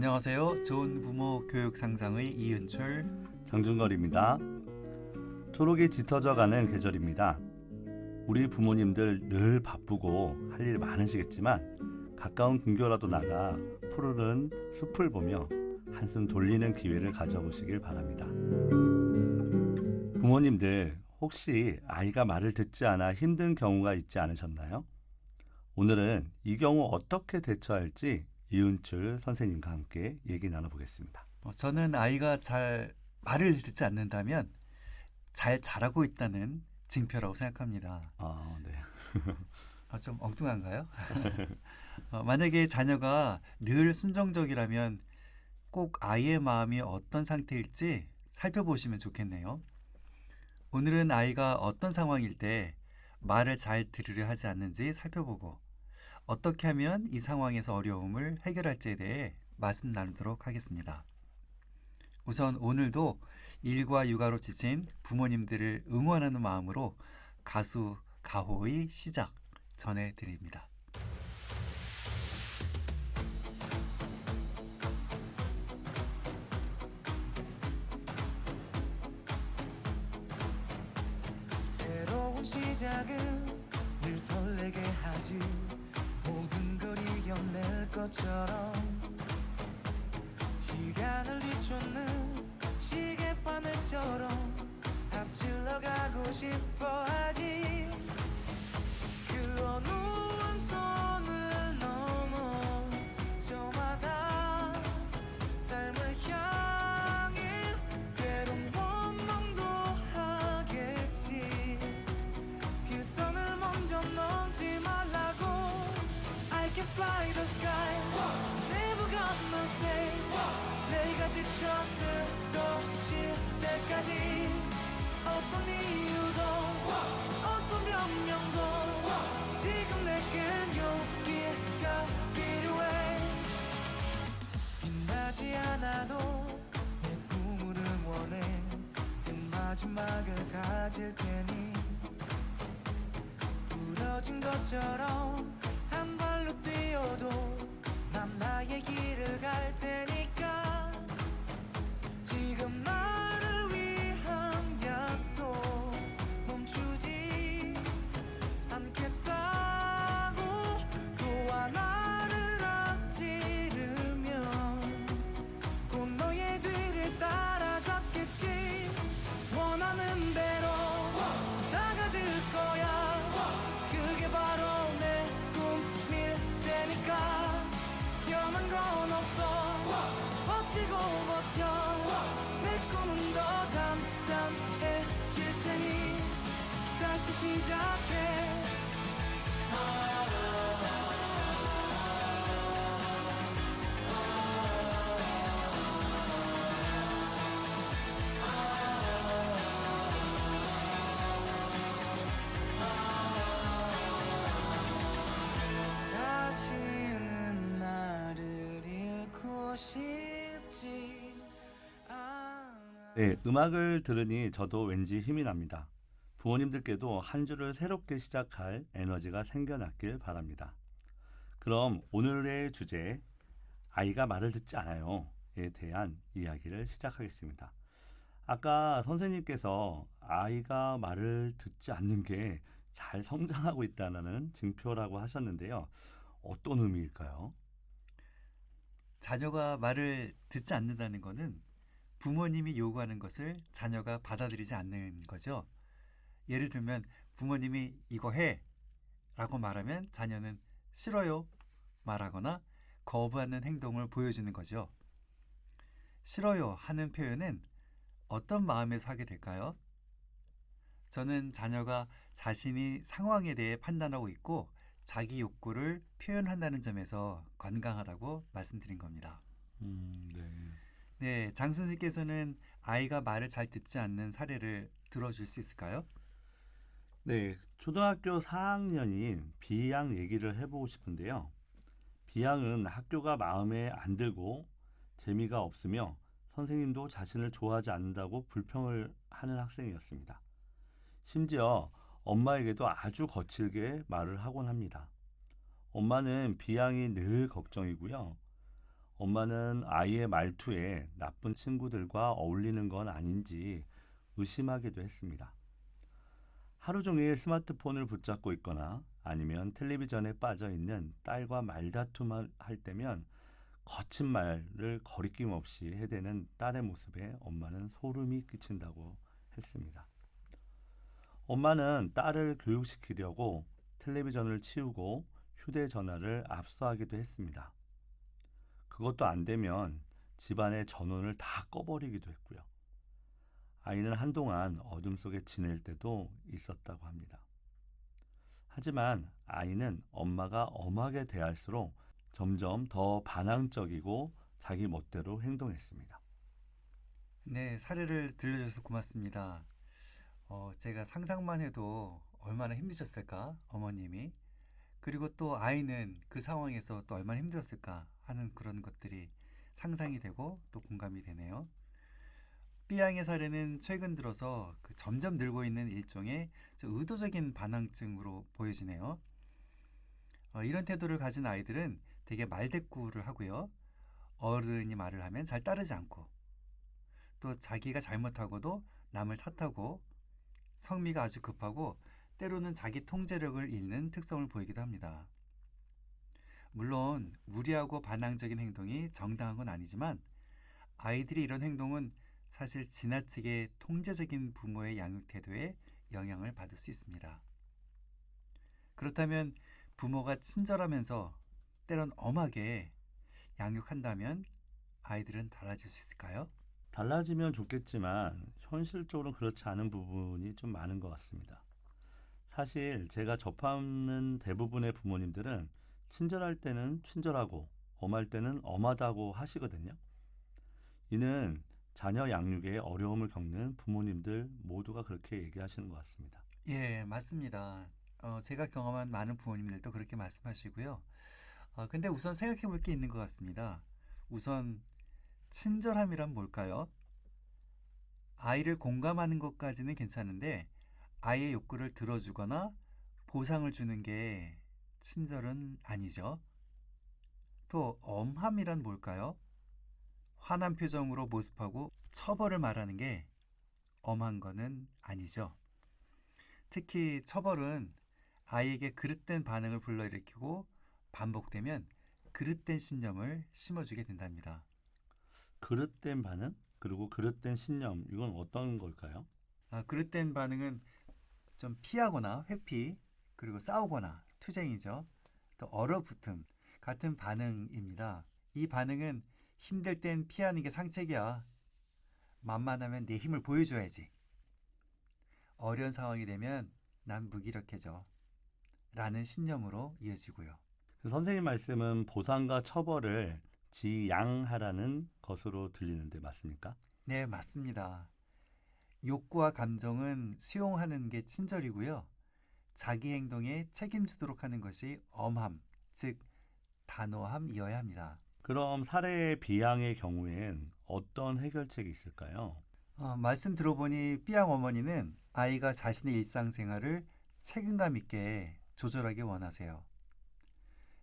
안녕하세요. 좋은 부모 교육 상상의 이은출, 장준걸입니다. 초록이 짙어져가는 계절입니다. 우리 부모님들 늘 바쁘고 할 일 많으시겠지만 가까운 근교라도 나가 푸르른 숲을 보며 한숨 돌리는 기회를 가져보시길 바랍니다. 부모님들 혹시 아이가 말을 듣지 않아 힘든 경우가 있지 않으셨나요? 오늘은 이 경우 어떻게 대처할지 이은출 선생님과 함께 얘기 나눠보겠습니다. 저는 아이가 잘 말을 듣지 않는다면 잘 자라고 있다는 징표라고 생각합니다. 네. 좀 엉뚱한가요? 만약에 자녀가 늘 순종적이라면 꼭 아이의 마음이 어떤 상태일지 살펴보시면 좋겠네요. 오늘은 아이가 어떤 상황일 때 말을 잘 들으려 하지 않는지 살펴보고 어떻게 하면 이 상황에서 어려움을 해결할지에 대해 말씀 나누도록 하겠습니다. 우선 오늘도 일과 육아로 지친 부모님들을 응원하는 마음으로 가수 가호의 시작 전해드립니다. 새로운 시작은 늘 설레게 하지. 모든 걸 이겨낼 것처럼 시간을 뒤쫓는 시계바늘처럼 앞질러 가고 싶어 하지. 그 어느 원선을 넘어 저마다 삶을 향해 때론 원망도 하겠지. 그 선을 먼저 넘지 말라고. I can fly the sky, never gonna stay. 내가 지쳐 쓰러질 때까지 어떤 이유도 어떤 변명도 지금 내겐 용기가 필요해. 빛나지 않아도 내 꿈을 응원해. 그 마지막을 가질 테니 부러진 것처럼 한 발로 뛰어도 난 나의 길을 갈 테니까. 지금 나를 위한 약속 멈추지 않겠다고. 또 하나를 앞지르면 곧 너의 뒤를 따라잡겠지. 원하는 대로 작아질 거야. 그게 바로 내 꿈일 테니까. 변한 건 없어. 버티고 버텨. 내 꿈은 더 단단해질 테니 다시 시작해. 다시는 나를 잃고 싶지 않아. 네, 음악을 들으니 저도 왠지 힘이 납니다. 부모님들께도 한 주를 새롭게 시작할 에너지가 생겨났길 바랍니다. 그럼 오늘의 주제, 아이가 말을 듣지 않아요에 대한 이야기를 시작하겠습니다. 아까 선생님께서 아이가 말을 듣지 않는 게 잘 성장하고 있다는 징표라고 하셨는데요. 어떤 의미일까요? 자녀가 말을 듣지 않는다는 것은 부모님이 요구하는 것을 자녀가 받아들이지 않는 거죠. 예를 들면 부모님이 이거 해 라고 말하면 자녀는 싫어요 말하거나 거부하는 행동을 보여주는 거죠. 싫어요 하는 표현은 어떤 마음에서 하게 될까요? 저는 자녀가 자신이 상황에 대해 판단하고 있고 자기 욕구를 표현한다는 점에서 건강하다고 말씀드린 겁니다. 네. 네, 장 선생님께서는 아이가 말을 잘 듣지 않는 사례를 들어줄 수 있을까요? 네, 초등학교 4학년인 B양 얘기를 해보고 싶은데요. B양은 학교가 마음에 안 들고 재미가 없으며 선생님도 자신을 좋아하지 않는다고 불평을 하는 학생이었습니다. 심지어 엄마에게도 아주 거칠게 말을 하곤 합니다. 엄마는 B양이 늘 걱정이고요. 엄마는 아이의 말투에 나쁜 친구들과 어울리는 건 아닌지 의심하기도 했습니다. 하루 종일 스마트폰을 붙잡고 있거나 아니면 텔레비전에 빠져 있는 딸과 말다툼을 할 때면 거친 말을 거리낌 없이 해대는 딸의 모습에 엄마는 소름이 끼친다고 했습니다. 엄마는 딸을 교육시키려고 텔레비전을 치우고 휴대전화를 압수하기도 했습니다. 그것도 안 되면 집안의 전원을 다 꺼버리기도 했고요. 아이는 한동안 어둠 속에 지낼 때도 있었다고 합니다. 하지만 아이는 엄마가 엄하게 대할수록 점점 더 반항적이고 자기 멋대로 행동했습니다. 네, 사례를 들려줘서 고맙습니다. 제가 상상만 해도 얼마나 힘드셨을까, 어머님이. 그리고 또 아이는 그 상황에서 또 얼마나 힘들었을까 하는 그런 것들이 상상이 되고 또 공감이 되네요. B양의 사례는 최근 들어서 점점 늘고 있는 일종의 의도적인 반항증으로 보여지네요. 이런 태도를 가진 아이들은 되게 말대꾸를 하고요. 어른이 말을 하면 잘 따르지 않고 또 자기가 잘못하고도 남을 탓하고 성미가 아주 급하고 때로는 자기 통제력을 잃는 특성을 보이기도 합니다. 물론 무리하고 반항적인 행동이 정당한 건 아니지만 아이들이 이런 행동은 사실 지나치게 통제적인 부모의 양육 태도에 영향을 받을 수 있습니다. 그렇다면 부모가 친절하면서 때론 엄하게 양육한다면 아이들은 달라질 수 있을까요? 달라지면 좋겠지만 현실적으로는 그렇지 않은 부분이 좀 많은 것 같습니다. 사실 제가 접하는 대부분의 부모님들은 친절할 때는 친절하고 엄할 때는 엄하다고 하시거든요. 이는 자녀 양육에 어려움을 겪는 부모님들 모두가 그렇게 얘기하시는 것 같습니다. 예, 맞습니다. 제가 경험한 많은 부모님들도 그렇게 말씀하시고요. 근데 우선 생각해 볼 게 있는 것 같습니다. 우선 친절함이란 뭘까요? 아이를 공감하는 것까지는 괜찮은데 아이의 욕구를 들어주거나 보상을 주는 게 친절은 아니죠. 또 엄함이란 뭘까요? 화난 표정으로 모습하고 처벌을 말하는 게 엄한 거는 아니죠. 특히 처벌은 아이에게 그릇된 반응을 불러일으키고 반복되면 그릇된 신념을 심어주게 된답니다. 그릇된 반응? 그리고 그릇된 신념, 이건 어떤 걸까요? 그릇된 반응은 좀 피하거나 회피, 그리고 싸우거나 투쟁이죠. 또 얼어붙음 같은 반응입니다. 이 반응은 힘들 땐 피하는 게 상책이야. 만만하면 내 힘을 보여줘야지. 어려운 상황이 되면 난 무기력해져. 라는 신념으로 이어지고요. 선생님 말씀은 보상과 처벌을 지양하라는 것으로 들리는데 맞습니까? 네, 맞습니다. 욕구와 감정은 수용하는 게 친절이고요. 자기 행동에 책임지도록 하는 것이 엄함, 즉 단호함이어야 합니다. 그럼 사례 비양의 경우엔 어떤 해결책이 있을까요? 말씀 들어보니 삐양 어머니는 아이가 자신의 일상생활을 책임감 있게 조절하기 원하세요.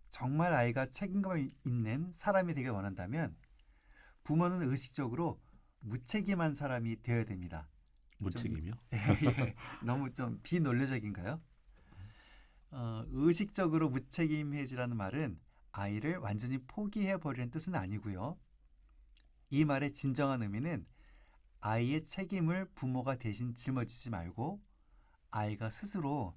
정말 아이가 책임감 있는 사람이 되길 원한다면 부모는 의식적으로 무책임한 사람이 되어야 됩니다. 무책임이요? 예, 너무 좀 비논리적인가요? 의식적으로 무책임해지라는 말은 아이를 완전히 포기해버리는 뜻은 아니고요. 이 말의 진정한 의미는 아이의 책임을 부모가 대신 짊어지지 말고 아이가 스스로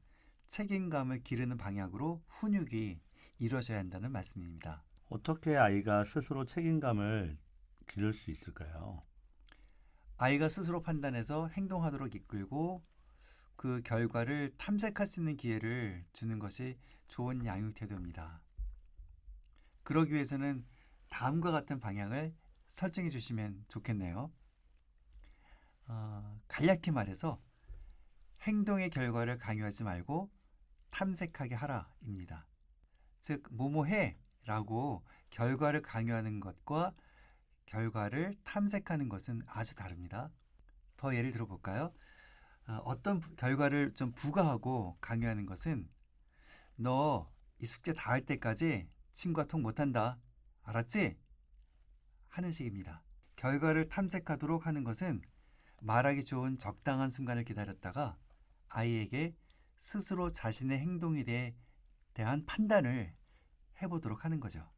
책임감을 기르는 방향으로 훈육이 이루어져야 한다는 말씀입니다. 어떻게 아이가 스스로 책임감을 기를 수 있을까요? 아이가 스스로 판단해서 행동하도록 이끌고 그 결과를 탐색할 수 있는 기회를 주는 것이 좋은 양육 태도입니다. 그러기 위해서는 다음과 같은 방향을 설정해 주시면 좋겠네요. 간략히 말해서 행동의 결과를 강요하지 말고 탐색하게 하라입니다. 즉 뭐뭐해 라고 결과를 강요하는 것과 결과를 탐색하는 것은 아주 다릅니다. 더 예를 들어볼까요? 어떤 결과를 좀 부과하고 강요하는 것은 너 이 숙제 다 할 때까지 친구와 통 못한다. 알았지? 하는 식입니다. 결과를 탐색하도록 하는 것은 말하기 좋은 적당한 순간을 기다렸다가 아이에게 스스로 자신의 행동에 대한 판단을 해보도록 하는 거죠.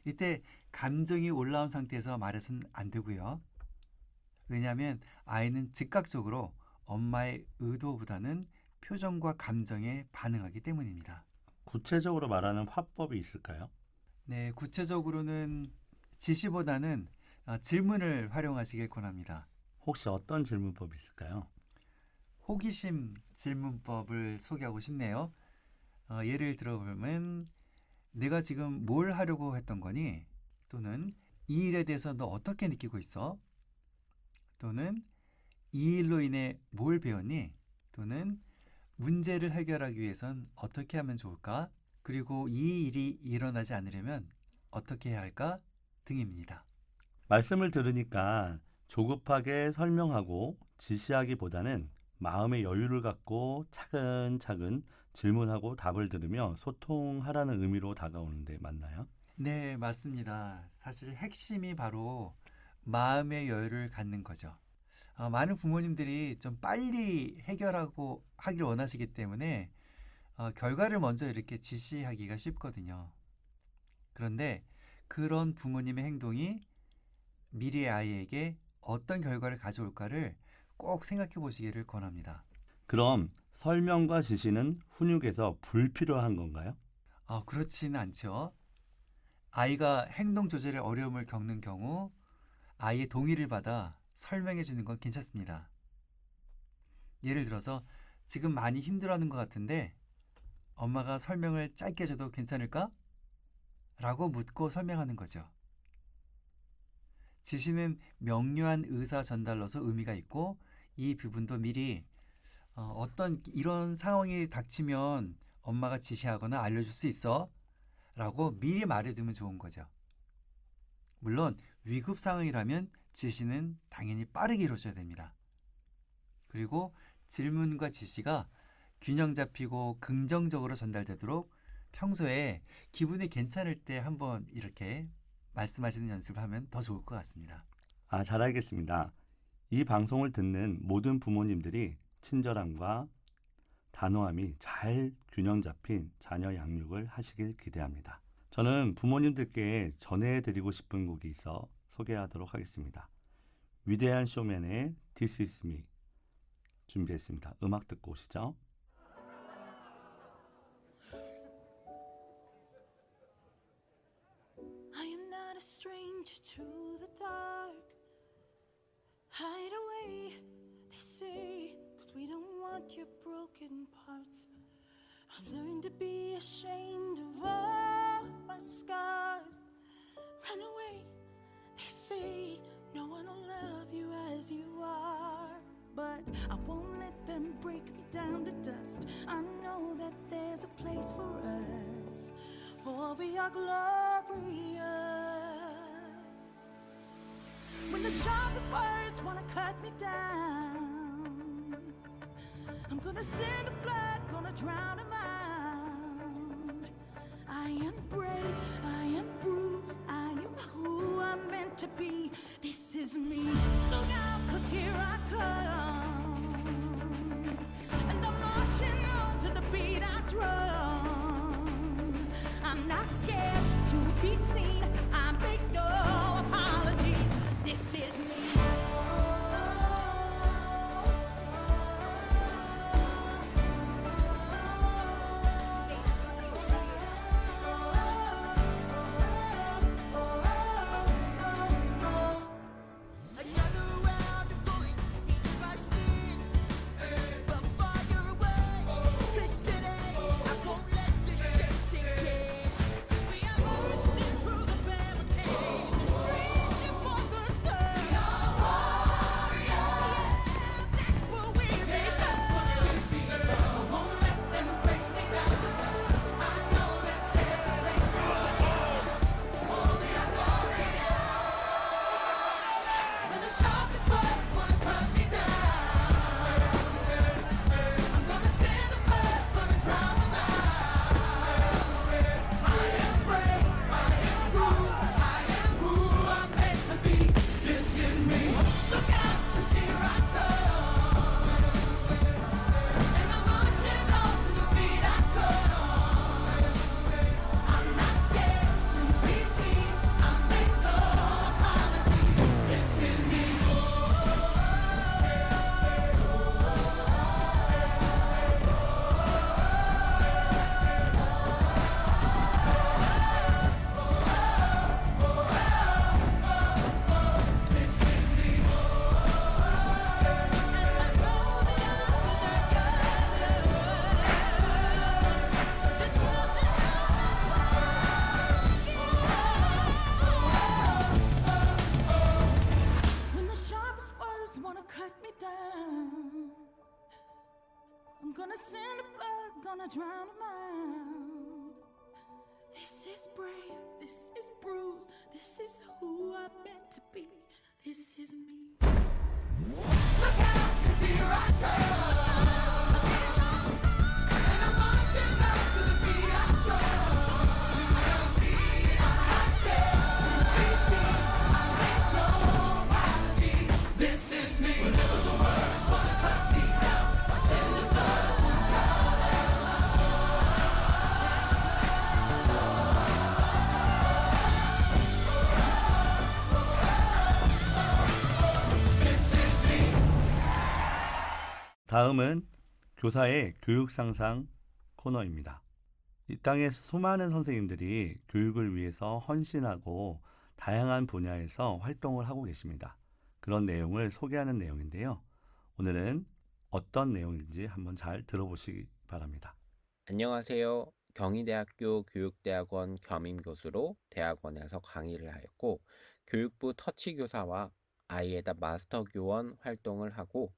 이때 감정이 올라온 상태에서 말해서는 안 되고요. 왜냐하면 아이는 즉각적으로 엄마의 의도보다는 표정과 감정에 반응하기 때문입니다. 구체적으로 말하는 화법이 있을까요? 네, 구체적으로는 지시보다는 질문을 활용하시길 권합니다. 혹시 어떤 질문법이 있을까요? 호기심 질문법을 소개하고 싶네요. 예를 들어보면 내가 지금 뭘 하려고 했던 거니? 또는 이 일에 대해서 너 어떻게 느끼고 있어? 또는 이 일로 인해 뭘 배웠니? 또는 문제를 해결하기 위해선 어떻게 하면 좋을까? 그리고 이 일이 일어나지 않으려면 어떻게 해야 할까? 등입니다. 말씀을 들으니까 조급하게 설명하고 지시하기보다는 마음의 여유를 갖고 차근차근 질문하고 답을 들으며 소통하라는 의미로 다가오는데 맞나요? 네, 맞습니다. 사실 핵심이 바로 마음의 여유를 갖는 거죠. 많은 부모님들이 좀 빨리 해결하고 하길 원하시기 때문에 결과를 먼저 이렇게 지시하기가 쉽거든요. 그런데 그런 부모님의 행동이 미래의 아이에게 어떤 결과를 가져올까를 꼭 생각해 보시기를 권합니다. 그럼 설명과 지시는 훈육에서 불필요한 건가요? 그렇지는 않죠. 아이가 행동 조절에 어려움을 겪는 경우 아이의 동의를 받아 설명해 주는 건 괜찮습니다. 예를 들어서 지금 많이 힘들어하는 것 같은데 엄마가 설명을 짧게 해줘도 괜찮을까? 라고 묻고 설명하는 거죠. 지시는 명료한 의사 전달로서 의미가 있고 이 부분도 미리 어떤 이런 상황이 닥치면 엄마가 지시하거나 알려줄 수 있어 라고 미리 말해두면 좋은 거죠. 물론 위급 상황이라면 지시는 당연히 빠르게 이루어져야 됩니다. 그리고 질문과 지시가 균형 잡히고 긍정적으로 전달되도록 평소에 기분이 괜찮을 때 한번 이렇게 말씀하시는 연습을 하면 더 좋을 것 같습니다. 잘 알겠습니다. 이 방송을 듣는 모든 부모님들이 친절함과 단호함이 잘 균형 잡힌 자녀 양육을 하시길 기대합니다. 저는 부모님들께 전해드리고 싶은 곡이 있어 소개하도록 하겠습니다. 위대한 쇼맨의 This Is Me 준비했습니다. 음악 듣고 오시죠. I am not a stranger to the dark. Hide away, they say, 'cause we don't want your broken parts. I learned to be ashamed of all my scars. Run away, they say, no one will love you as you are. But I won't let them break me down to dust. I know that there's a place for us, for we are glorious. When the sharpest words wanna cut me down, I'm gonna send the blood, gonna drown them out. I am brave, I am bruised, I am who I'm meant to be. This is me. Look out, 'cause here I come, and I'm marching on to the beat I drum. I'm not scared to be seen, I make no apologies. This is me. Another round of bullets, each gonna send the blood, gonna drown them out. This is brave, this is bruised, this is who I'm meant to be, this is me. Look out, 'cause here I come, and I'm marching out to the beat I drum. To the beat I step, to be seen, I make no apologies. This is me. Whenever the words wanna cut me down, I send the blood to drown them out. This is me. 다음은 교사의 교육 상상 코너입니다. 이 땅의 수많은 선생님들이 교육을 위해서 헌신하고 다양한 분야에서 활동을 하고 계십니다. 그런 내용을 소개하는 내용인데요. 오늘은 어떤 내용인지 한번 잘 들어보시기 바랍니다. 안녕하세요. 경희대학교 교육대학원 겸임교수로 대학원에서 강의를 하였고 교육부 터치교사와 아이에다 마스터 교원 활동을 하고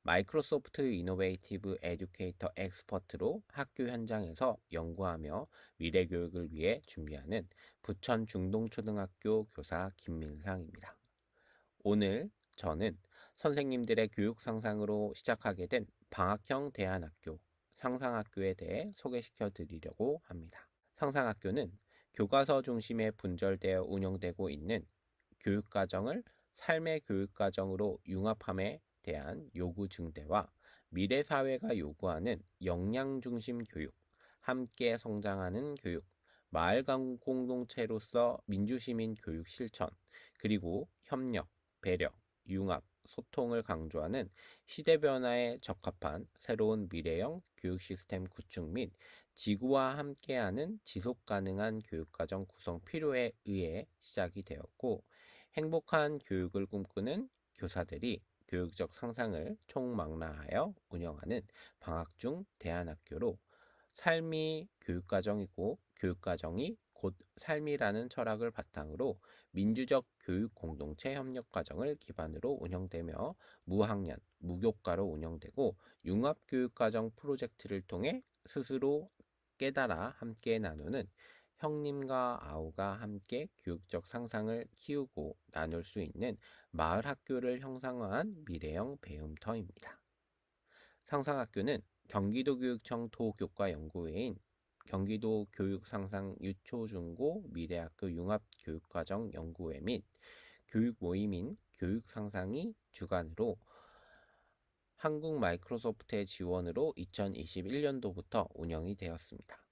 마이크로소프트 이노베이티브 에듀케이터 엑스퍼트로 학교 현장에서 연구하며 미래교육을 위해 준비하는 부천 중동초등학교 교사 김민상입니다. 오늘 저는 선생님들의 교육 상상으로 시작하게 된 방학형 대안학교 상상학교에 대해 소개시켜 드리려고 합니다. 상상학교는 교과서 중심에 분절되어 운영되고 있는 교육과정을 삶의 교육과정으로 융합함에 대한 요구 증대와 미래 사회가 요구하는 역량 중심 교육, 함께 성장하는 교육, 마을 공동체로서 민주시민 교육 실천, 그리고 협력, 배려, 융합, 소통을 강조하는 시대 변화에 적합한 새로운 미래형 교육 시스템 구축 및 지구와 함께하는 지속 가능한 교육과정 구성 필요에 의해 시작이 되었고 행복한 교육을 꿈꾸는 교사들이 교육적 상상을 총망라하여 운영하는 방학중 대안학교로 삶이 교육과정이고 교육과정이 곧 삶이라는 철학을 바탕으로 민주적 교육 공동체 협력 과정을 기반으로 운영되며 무학년, 무교과로 운영되고 융합교육과정 프로젝트를 통해 스스로 깨달아 함께 나누는 형님과 아우가 함께 교육적 상상을 키우고 나눌 수 있는 마을 학교를 형상화한 미래형 배움터입니다. 상상학교는 경기도교육청 도교과연구회인 경기도 교육상상 유초중고 미래학교 융합교육과정 연구회 및 교육 모임인 교육상상이 주관으로 한국 마이크로소프트의 지원으로 2021년도부터 운영이 되었습니다.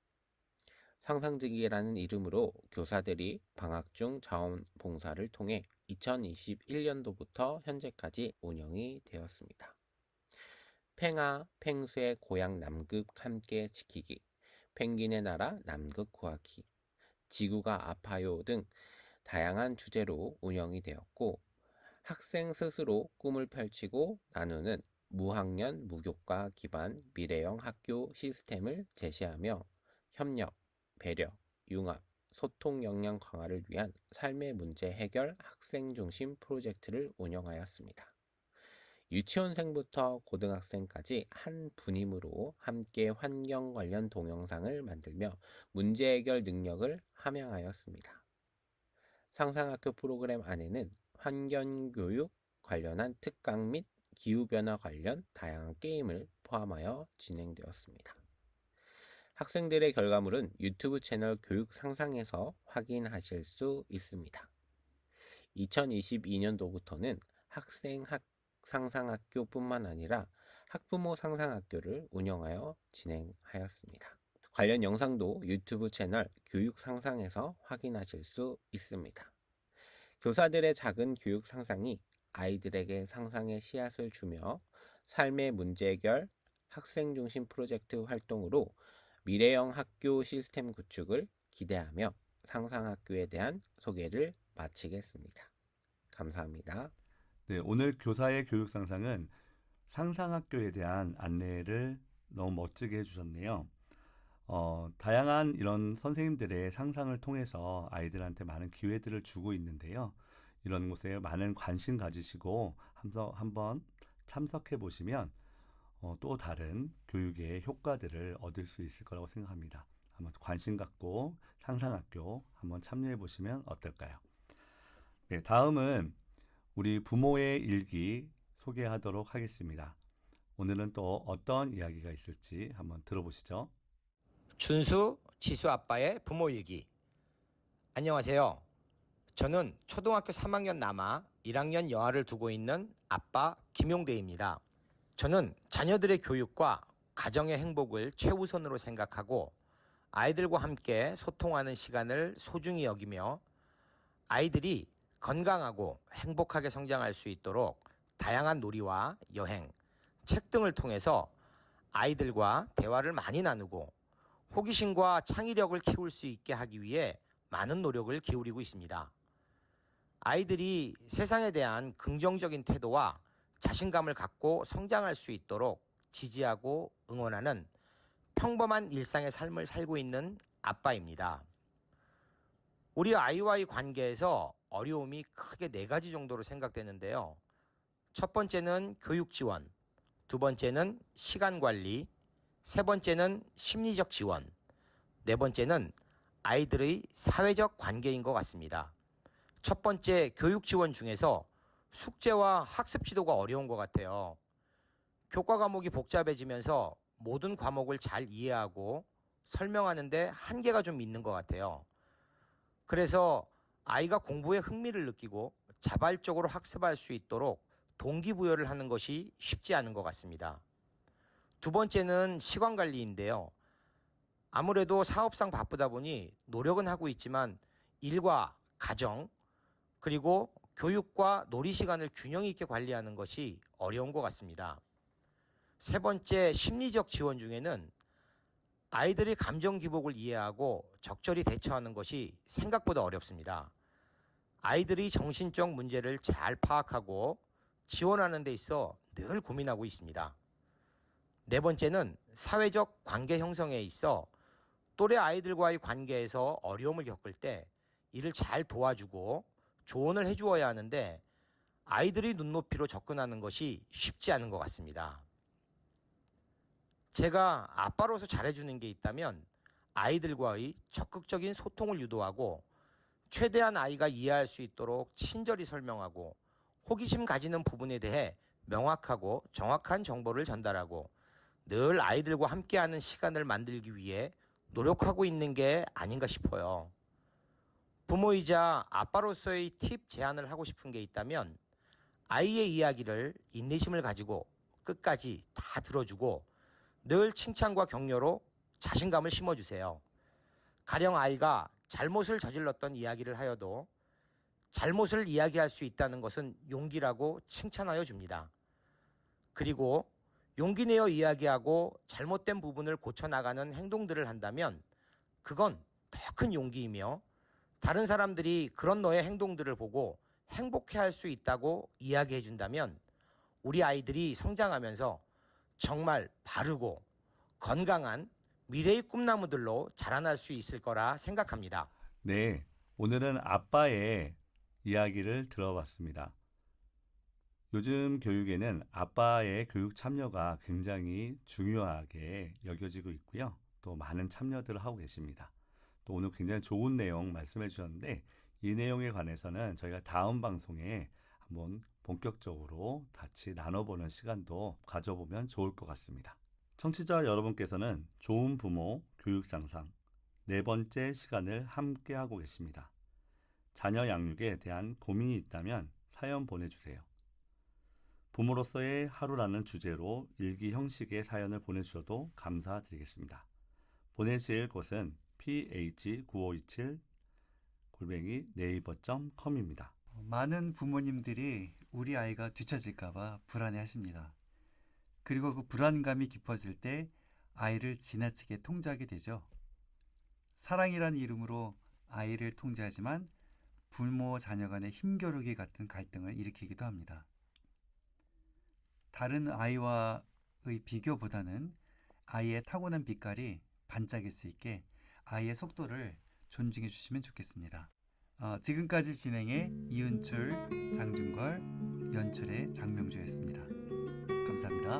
상상직이라는 이름으로 교사들이 방학 중 자원봉사를 통해 2021년도부터 현재까지 운영이 되었습니다. 팽아, 팽수의 고향 남극 함께 지키기, 펭귄의 나라 남극 구하기, 지구가 아파요 등 다양한 주제로 운영이 되었고 학생 스스로 꿈을 펼치고 나누는 무학년 무교과 기반 미래형 학교 시스템을 제시하며 협력, 배려, 융합, 소통 역량 강화를 위한 삶의 문제 해결 학생 중심 프로젝트를 운영하였습니다. 유치원생부터 고등학생까지 한 분임으로 함께 환경 관련 동영상을 만들며 문제 해결 능력을 함양하였습니다. 상상학교 프로그램 안에는 환경교육 관련한 특강 및 기후변화 관련 다양한 게임을 포함하여 진행되었습니다. 학생들의 결과물은 유튜브 채널 교육상상에서 확인하실 수 있습니다. 2022년도부터는 학생 상상학교뿐만 아니라 학부모 상상학교를 운영하여 진행하였습니다. 관련 영상도 유튜브 채널 교육상상에서 확인하실 수 있습니다. 교사들의 작은 교육 상상이 아이들에게 상상의 씨앗을 주며 삶의 문제 해결, 학생 중심 프로젝트 활동으로 미래형 학교 시스템 구축을 기대하며 상상학교에 대한 소개를 마치겠습니다. 감사합니다. 네, 오늘 교사의 교육 상상은 상상학교에 대한 안내를 너무 멋지게 해주셨네요. 다양한 이런 선생님들의 상상을 통해서 아이들한테 많은 기회들을 주고 있는데요. 이런 곳에 많은 관심 가지시고 한번 참석해 보시면 또 다른 교육의 효과들을 얻을 수 있을 거라고 생각합니다. 한번 관심 갖고 상상학교 한번 참여해 보시면 어떨까요? 네, 다음은 우리 부모의 일기 소개하도록 하겠습니다. 오늘은 또 어떤 이야기가 있을지 한번 들어보시죠. 준수, 지수 아빠의 부모 일기. 안녕하세요. 저는 초등학교 3학년 남아 1학년 여아를 두고 있는 아빠 김용대입니다. 저는 자녀들의 교육과 가정의 행복을 최우선으로 생각하고 아이들과 함께 소통하는 시간을 소중히 여기며 아이들이 건강하고 행복하게 성장할 수 있도록 다양한 놀이와 여행, 책 등을 통해서 아이들과 대화를 많이 나누고 호기심과 창의력을 키울 수 있게 하기 위해 많은 노력을 기울이고 있습니다. 아이들이 세상에 대한 긍정적인 태도와 자신감을 갖고 성장할 수 있도록 지지하고 응원하는 평범한 일상의 삶을 살고 있는 아빠입니다. 우리 아이와의 관계에서 어려움이 크게 4가지 정도로 생각되는데요. 첫 번째는 교육 지원, 두 번째는 시간 관리, 세 번째는 심리적 지원, 네 번째는 아이들의 사회적 관계인 것 같습니다. 첫 번째 교육 지원 중에서 숙제와 학습 지도가 어려운 것 같아요. 교과 과목이 복잡해지면서 모든 과목을 잘 이해하고 설명하는데 한계가 좀 있는 것 같아요. 그래서 아이가 공부에 흥미를 느끼고 자발적으로 학습할 수 있도록 동기부여를 하는 것이 쉽지 않은 것 같습니다. 두 번째는 시간 관리인데요. 아무래도 사업상 바쁘다 보니 노력은 하고 있지만 일과 가정 그리고 교육과 놀이 시간을 균형 있게 관리하는 것이 어려운 것 같습니다. 세 번째 심리적 지원 중에는 아이들이 감정 기복을 이해하고 적절히 대처하는 것이 생각보다 어렵습니다. 아이들이 정신적 문제를 잘 파악하고 지원하는 데 있어 늘 고민하고 있습니다. 네 번째는 사회적 관계 형성에 있어 또래 아이들과의 관계에서 어려움을 겪을 때 이를 잘 도와주고 조언을 해주어야 하는데 아이들이 눈높이로 접근하는 것이 쉽지 않은 것 같습니다. 제가 아빠로서 잘해주는 게 있다면 아이들과의 적극적인 소통을 유도하고 최대한 아이가 이해할 수 있도록 친절히 설명하고 호기심 가지는 부분에 대해 명확하고 정확한 정보를 전달하고 늘 아이들과 함께하는 시간을 만들기 위해 노력하고 있는 게 아닌가 싶어요. 부모이자 아빠로서의 팁 제안을 하고 싶은 게 있다면 아이의 이야기를 인내심을 가지고 끝까지 다 들어주고 늘 칭찬과 격려로 자신감을 심어주세요. 가령 아이가 잘못을 저질렀던 이야기를 하여도 잘못을 이야기할 수 있다는 것은 용기라고 칭찬하여 줍니다. 그리고 용기 내어 이야기하고 잘못된 부분을 고쳐나가는 행동들을 한다면 그건 더 큰 용기이며 다른 사람들이 그런 너의 행동들을 보고 행복해할 수 있다고 이야기해 준다면 우리 아이들이 성장하면서 정말 바르고 건강한 미래의 꿈나무들로 자라날 수 있을 거라 생각합니다. 네, 오늘은 아빠의 이야기를 들어봤습니다. 요즘 교육에는 아빠의 교육 참여가 굉장히 중요하게 여겨지고 있고요. 또 많은 참여들을 하고 계십니다. 또 오늘 굉장히 좋은 내용 말씀해 주셨는데 이 내용에 관해서는 저희가 다음 방송에 한번 본격적으로 같이 나눠보는 시간도 가져보면 좋을 것 같습니다. 청취자 여러분께서는 좋은 부모 교육 상상 4번째 시간을 함께 하고 계십니다. 자녀 양육에 대한 고민이 있다면 사연 보내주세요. 부모로서의 하루라는 주제로 일기 형식의 사연을 보내주셔도 감사드리겠습니다. 보내실 곳은 ph9527@naver.com입니다. 많은 부모님들이 우리 아이가 뒤처질까봐 불안해하십니다. 그리고 그 불안감이 깊어질 때 아이를 지나치게 통제하게 되죠. 사랑이란 이름으로 아이를 통제하지만 부모 자녀 간의 힘겨루기 같은 갈등을 일으키기도 합니다. 다른 아이와의 비교보다는 아이의 타고난 빛깔이 반짝일 수 있게 아이의 속도를 존중해 주시면 좋겠습니다. 지금까지 진행의 이은출, 장준걸, 연출의 장명주였습니다. 감사합니다.